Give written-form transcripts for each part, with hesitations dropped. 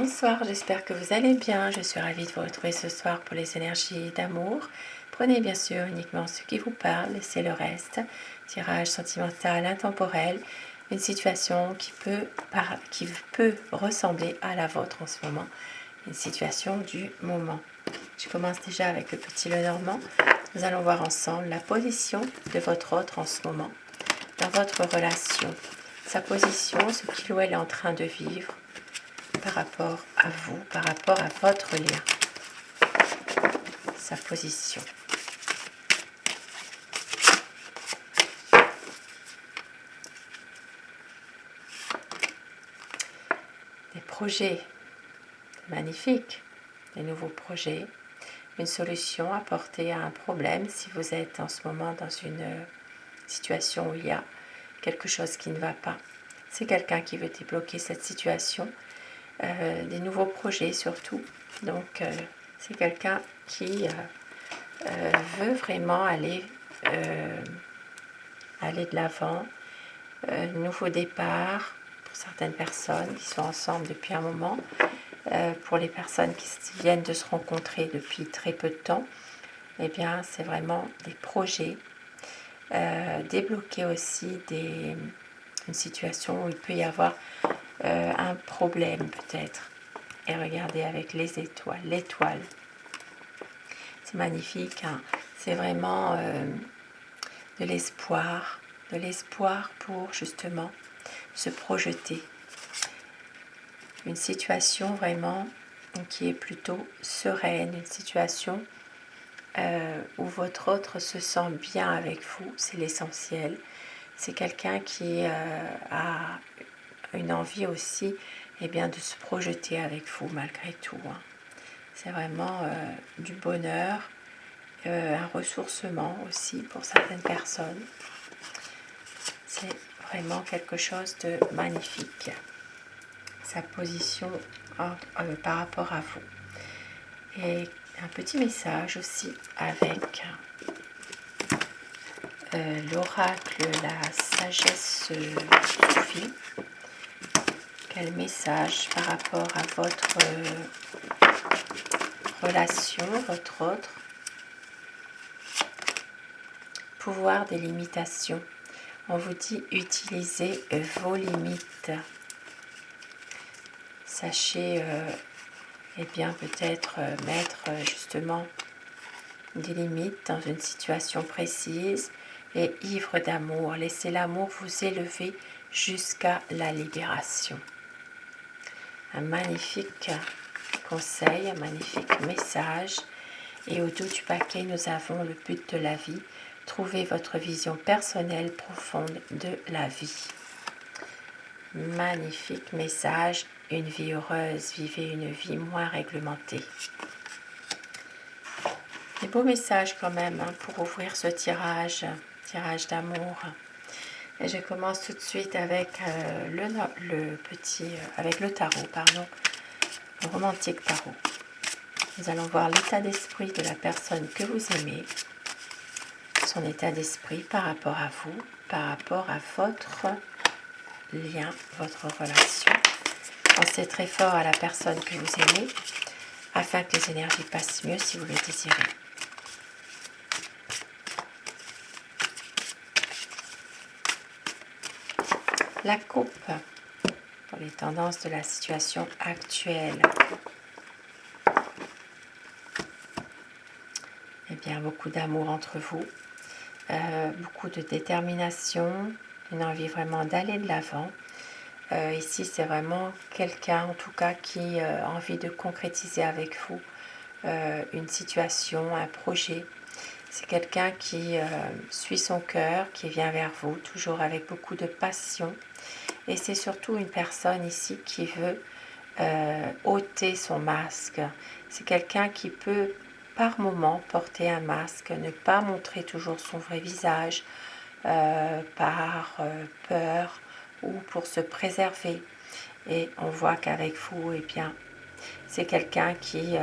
Bonsoir, j'espère que vous allez bien. Je suis ravie de vous retrouver ce soir pour les énergies d'amour. Prenez bien sûr uniquement ce qui vous parle, laissez le reste. Tirage sentimental, intemporel, une situation qui peut ressembler à la vôtre en ce moment, une situation du moment. Je commence déjà avec le petit Lenormand. Nous allons voir ensemble la position de votre autre en ce moment, dans votre relation, sa position, ce qu'il ou elle est en train de vivre, par rapport à vous, par rapport à votre lien, sa position. Des projets magnifiques, des nouveaux projets, une solution apportée à un problème si vous êtes en ce moment dans une situation où il y a quelque chose qui ne va pas. C'est quelqu'un qui veut débloquer cette situation, des nouveaux projets surtout. Donc c'est quelqu'un qui veut vraiment aller de l'avant, nouveau départ pour certaines personnes qui sont ensemble depuis un moment, pour les personnes qui viennent de se rencontrer depuis très peu de temps, eh bien c'est vraiment des projets, débloquer aussi une situation où il peut y avoir un problème peut-être. Et regardez avec les étoiles, l'étoile, c'est magnifique, hein. C'est vraiment de l'espoir pour justement se projeter. Une situation vraiment qui est plutôt sereine, une situation où votre autre se sent bien avec vous, c'est l'essentiel. C'est quelqu'un qui a une envie aussi de se projeter avec vous malgré tout, hein. C'est vraiment du bonheur, un ressourcement aussi pour certaines personnes. C'est vraiment quelque chose de magnifique, sa position par rapport à vous. Et un petit message aussi avec l'oracle, la sagesse soufie. Quel message par rapport à votre relation, votre autre. Pouvoir des limitations. On vous dit utilisez vos limites. Sachez peut-être mettre justement des limites dans une situation précise et ivre d'amour. Laissez l'amour vous élever jusqu'à la libération. Un magnifique conseil, un magnifique message. Et au dos du paquet, nous avons le but de la vie. Trouvez votre vision personnelle profonde de la vie. Magnifique message. Une vie heureuse, vivez une vie moins réglementée. Des beaux messages quand même pour ouvrir ce tirage d'amour. Et je commence tout de suite avec avec le tarot, le romantique tarot. Nous allons voir l'état d'esprit de la personne que vous aimez, son état d'esprit par rapport à vous, par rapport à votre lien, votre relation. Pensez très fort à la personne que vous aimez afin que les énergies passent mieux si vous le désirez. La coupe pour les tendances de la situation actuelle. Eh bien, beaucoup d'amour entre vous, beaucoup de détermination, une envie vraiment d'aller de l'avant. Ici, c'est vraiment quelqu'un, en tout cas, qui a envie de concrétiser avec vous une situation, un projet. C'est quelqu'un qui suit son cœur, qui vient vers vous, toujours avec beaucoup de passion. Et c'est surtout une personne ici qui veut ôter son masque. C'est quelqu'un qui peut, par moment, porter un masque, ne pas montrer toujours son vrai visage, par peur ou pour se préserver. Et on voit qu'avec vous, c'est quelqu'un qui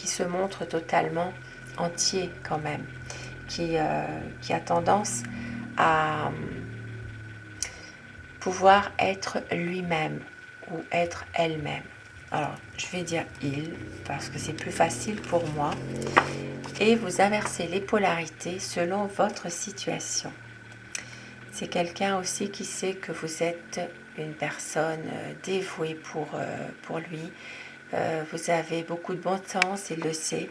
se montre totalement entier quand même, qui a tendance à pouvoir être lui-même ou être elle-même. alors je vais dire il, parce que c'est plus facile pour moi, et vous inversez les polarités selon votre situation. C'est quelqu'un aussi qui sait que vous êtes une personne dévouée pour lui. Vous avez beaucoup de bon sens, il le sait.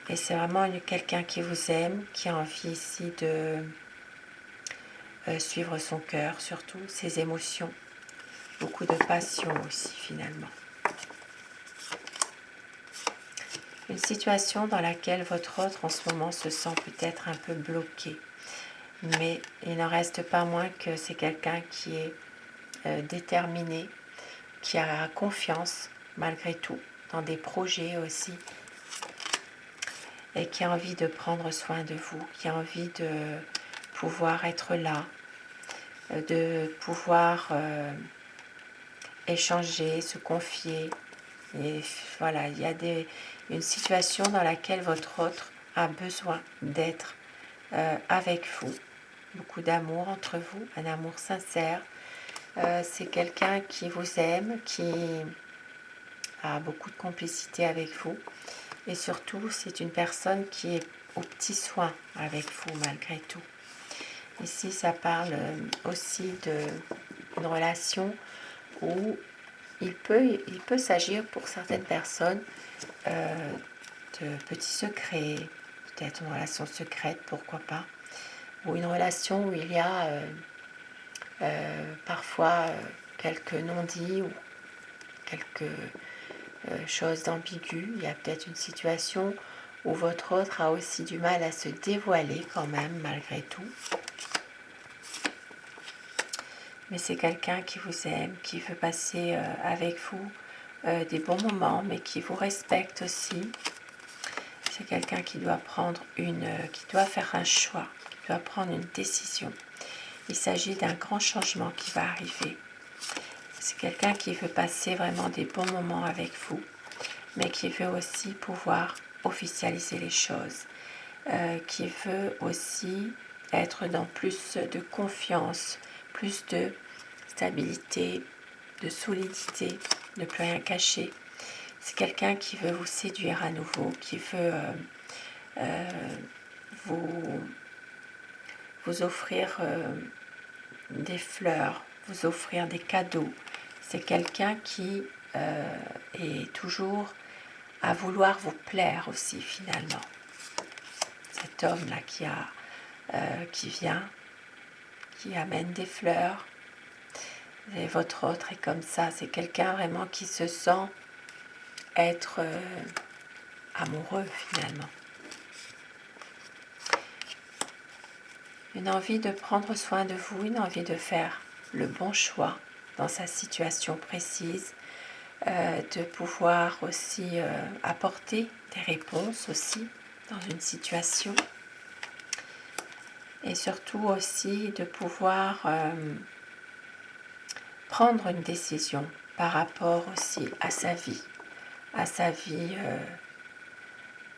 Et c'est vraiment quelqu'un qui vous aime, qui a envie ici de suivre son cœur, surtout ses émotions. Beaucoup de passion aussi finalement. Une situation dans laquelle votre autre en ce moment se sent peut-être un peu bloqué. Mais il n'en reste pas moins que c'est quelqu'un qui est déterminé, qui a confiance malgré tout dans des projets aussi et qui a envie de prendre soin de vous, qui a envie de pouvoir être là, de pouvoir échanger, se confier. Et voilà, il y a une situation dans laquelle votre autre a besoin d'être avec vous. Beaucoup d'amour entre vous, un amour sincère. C'est quelqu'un qui vous aime, qui a beaucoup de complicité avec vous. Et surtout, c'est une personne qui est aux petits soins avec vous malgré tout. Ici, ça parle aussi d'une relation où il peut s'agir pour certaines personnes de petits secrets, peut-être une relation secrète, pourquoi pas, ou une relation où il y a parfois quelques non-dits ou quelque chose d'ambigu. Il y a peut-être une situation où votre autre a aussi du mal à se dévoiler quand même, malgré tout. Mais c'est quelqu'un qui vous aime, qui veut passer avec vous des bons moments, mais qui vous respecte aussi. C'est quelqu'un qui doit qui doit faire un choix, qui doit prendre une décision. Il s'agit d'un grand changement qui va arriver. C'est quelqu'un qui veut passer vraiment des bons moments avec vous, mais qui veut aussi pouvoir officialiser les choses, qui veut aussi être dans plus de confiance, plus de stabilité, de solidité, ne plus rien cacher. C'est quelqu'un qui veut vous séduire à nouveau, qui veut vous offrir des fleurs, vous offrir des cadeaux. C'est quelqu'un qui est toujours à vouloir vous plaire aussi finalement. Cet homme-là qui vient, qui amène des fleurs, et votre autre est comme ça. C'est quelqu'un vraiment qui se sent être amoureux finalement. Une envie de prendre soin de vous, une envie de faire le bon choix dans sa situation précise, de pouvoir aussi apporter des réponses aussi dans une situation et surtout aussi de pouvoir prendre une décision par rapport aussi à sa vie,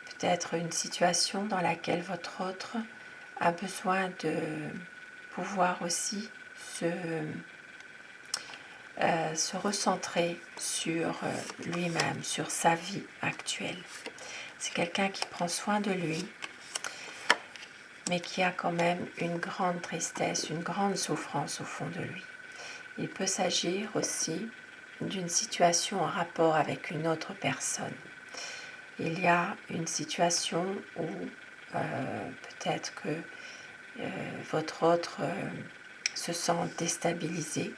peut-être une situation dans laquelle votre autre a besoin de pouvoir aussi se recentrer sur lui-même, sur sa vie actuelle. C'est quelqu'un qui prend soin de lui, mais qui a quand même une grande tristesse, une grande souffrance au fond de lui. Il peut s'agir aussi d'une situation en rapport avec une autre personne. Il y a une situation où peut-être que votre autre se sent déstabilisé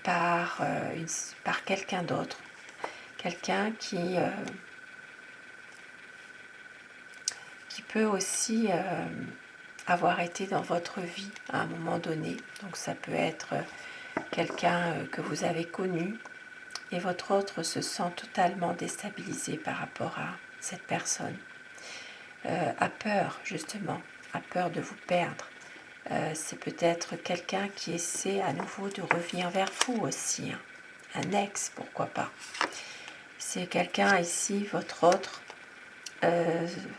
par quelqu'un d'autre, quelqu'un qui peut aussi avoir été dans votre vie à un moment donné. Donc ça peut être quelqu'un que vous avez connu et votre autre se sent totalement déstabilisé par rapport à cette personne. A peur justement, a peur de vous perdre. C'est peut-être quelqu'un qui essaie à nouveau de revenir vers vous aussi, hein. Un ex, pourquoi pas. C'est quelqu'un ici, votre autre,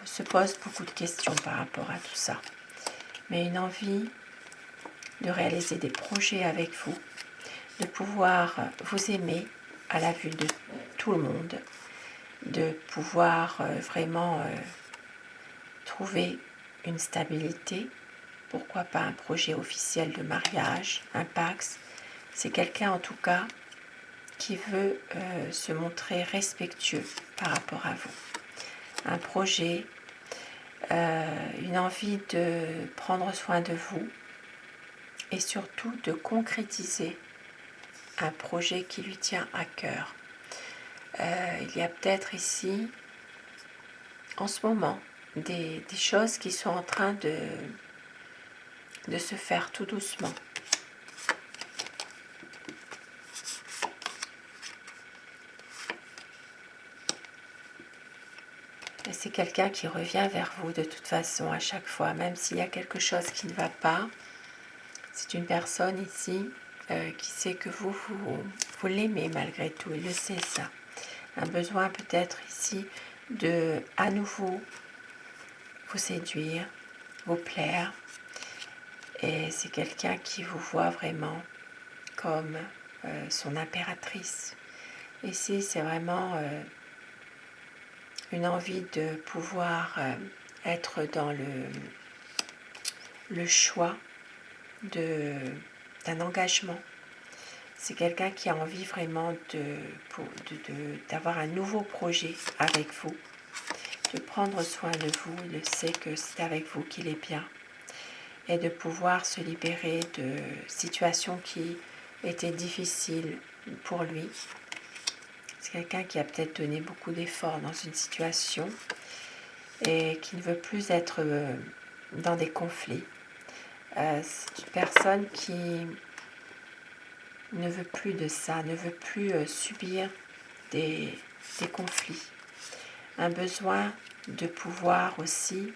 se pose beaucoup de questions par rapport à tout ça. Mais une envie de réaliser des projets avec vous, de pouvoir vous aimer à la vue de tout le monde, de pouvoir vraiment trouver une stabilité, pourquoi pas un projet officiel de mariage, un Pacs. C'est quelqu'un en tout cas qui veut se montrer respectueux par rapport à vous. Un projet, une envie de prendre soin de vous et surtout de concrétiser un projet qui lui tient à cœur. Il y a peut-être ici, en ce moment, des choses qui sont en train de se faire tout doucement. Et c'est quelqu'un qui revient vers vous de toute façon à chaque fois, même s'il y a quelque chose qui ne va pas. C'est une personne ici qui sait que vous l'aimez malgré tout, il le sait ça. Un besoin peut-être ici de à nouveau vous séduire, vous plaire. Et c'est quelqu'un qui vous voit vraiment comme son impératrice. Ici, c'est vraiment une envie de pouvoir être dans le choix d'un engagement. C'est quelqu'un qui a envie vraiment d'avoir un nouveau projet avec vous, de prendre soin de vous. Il sait que c'est avec vous qu'il est bien et de pouvoir se libérer de situations qui étaient difficiles pour lui. C'est quelqu'un qui a peut-être donné beaucoup d'efforts dans une situation et qui ne veut plus être dans des conflits. C'est une personne qui ne veut plus de ça, ne veut plus subir des conflits. Un besoin de pouvoir aussi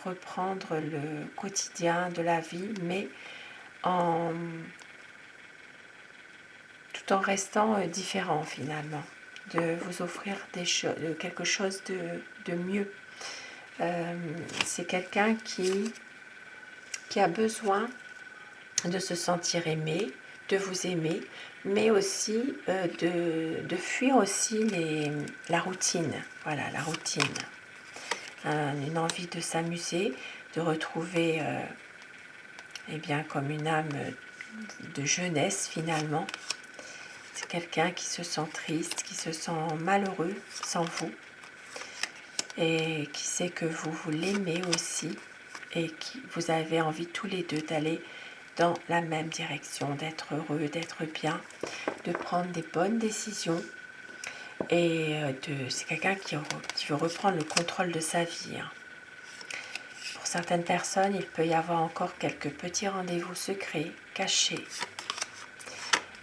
reprendre le quotidien de la vie, mais tout en restant différent finalement, de vous offrir quelque chose de mieux. C'est quelqu'un qui a besoin de se sentir aimé, de vous aimer, mais aussi de fuir aussi la routine. Voilà, la routine. Une envie de s'amuser, de retrouver comme une âme de jeunesse finalement. C'est quelqu'un qui se sent triste, qui se sent malheureux sans vous et qui sait que vous l'aimez aussi et que vous avez envie tous les deux d'aller dans la même direction, d'être heureux, d'être bien, de prendre des bonnes décisions. Et c'est quelqu'un qui veut reprendre le contrôle de sa vie. Pour certaines personnes, il peut y avoir encore quelques petits rendez-vous secrets, cachés.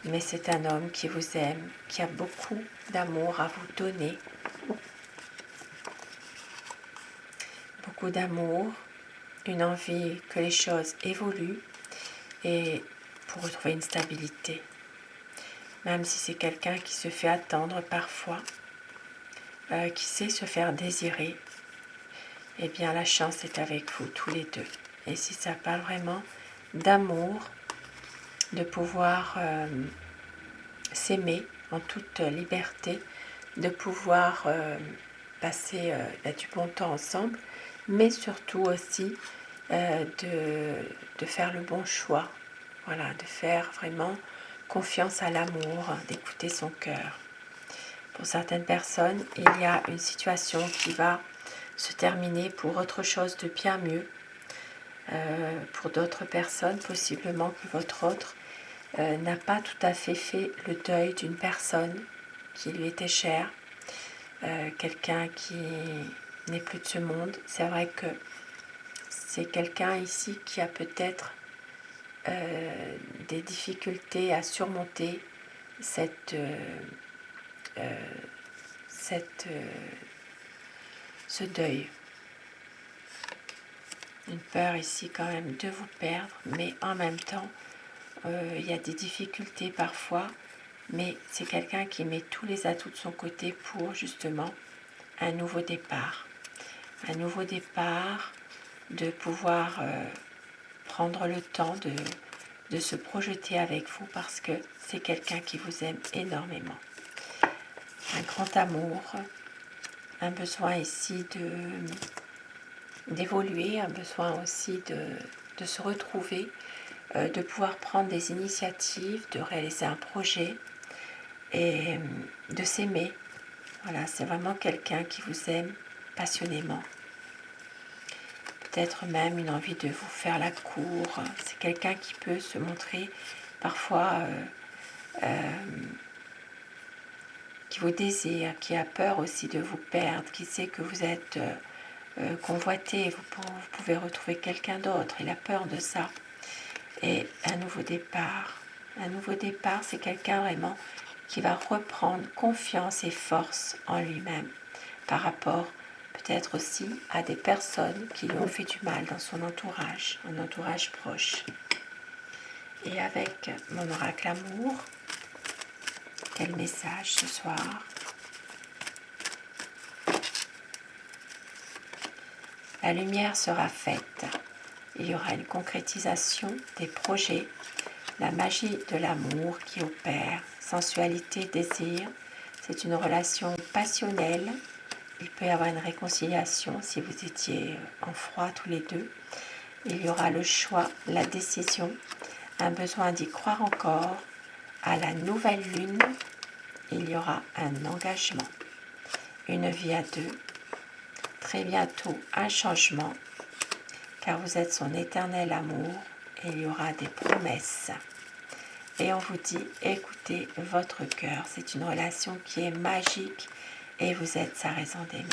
Mais c'est un homme qui vous aime, qui a beaucoup d'amour à vous donner. Beaucoup d'amour, une envie que les choses évoluent et pour retrouver une stabilité. Même si c'est quelqu'un qui se fait attendre parfois, qui sait se faire désirer, eh bien la chance est avec vous tous les deux. Et si ça parle vraiment d'amour, de pouvoir s'aimer en toute liberté, de pouvoir passer du bon temps ensemble, mais surtout aussi de faire le bon choix, voilà, de faire vraiment confiance à l'amour, d'écouter son cœur. Pour certaines personnes, il y a une situation qui va se terminer pour autre chose de bien mieux. Pour d'autres personnes, possiblement que votre autre n'a pas tout à fait le deuil d'une personne qui lui était chère, quelqu'un qui n'est plus de ce monde. C'est vrai que c'est quelqu'un ici qui a peut-être des difficultés à surmonter ce deuil. Une peur ici quand même de vous perdre, mais en même temps, il y a des difficultés parfois, mais c'est quelqu'un qui met tous les atouts de son côté pour justement un nouveau départ. Un nouveau départ, de pouvoir prendre le temps de se projeter avec vous parce que c'est quelqu'un qui vous aime énormément. Un grand amour, un besoin ici d'évoluer, un besoin aussi de se retrouver, de pouvoir prendre des initiatives, de réaliser un projet et de s'aimer. Voilà, c'est vraiment quelqu'un qui vous aime passionnément. Peut-être même une envie de vous faire la cour. C'est quelqu'un qui peut se montrer parfois qui vous désire, qui a peur aussi de vous perdre, qui sait que vous êtes convoité, vous pouvez retrouver quelqu'un d'autre. Il a peur de ça. Et un nouveau départ. Un nouveau départ, c'est quelqu'un vraiment qui va reprendre confiance et force en lui-même par rapport peut-être aussi à des personnes qui lui ont fait du mal dans son entourage, un entourage proche. Et avec mon oracle amour, quel message ce soir? La lumière sera faite. Il y aura une concrétisation des projets, la magie de l'amour qui opère, sensualité, désir. C'est une relation passionnelle. Il peut y avoir une réconciliation si vous étiez en froid tous les deux. Il y aura le choix, la décision, un besoin d'y croire encore. À la nouvelle lune, il y aura un engagement, une vie à deux. Très bientôt, un changement, car vous êtes son éternel amour et il y aura des promesses. Et on vous dit, écoutez votre cœur, c'est une relation qui est magique et vous êtes sa raison d'aimer.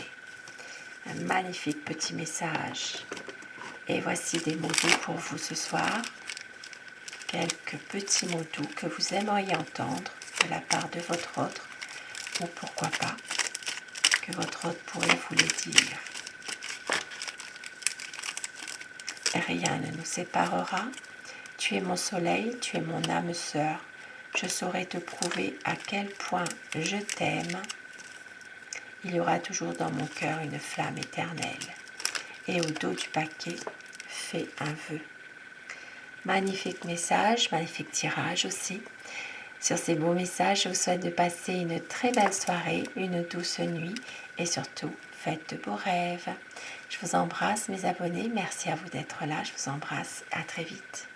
Un magnifique petit message. Et voici des mots doux pour vous ce soir. Quelques petits mots doux que vous aimeriez entendre de la part de votre autre, ou pourquoi pas que votre autre pourrait vous les dire. Rien ne nous séparera. Tu es mon soleil, tu es mon âme sœur. Je saurai te prouver à quel point je t'aime. Il y aura toujours dans mon cœur une flamme éternelle. Et au dos du paquet, fais un vœu. Magnifique message, magnifique tirage aussi. Sur ces beaux messages, je vous souhaite de passer une très belle soirée, une douce nuit et surtout, faites de beaux rêves. Je vous embrasse mes abonnés, merci à vous d'être là, je vous embrasse, à très vite.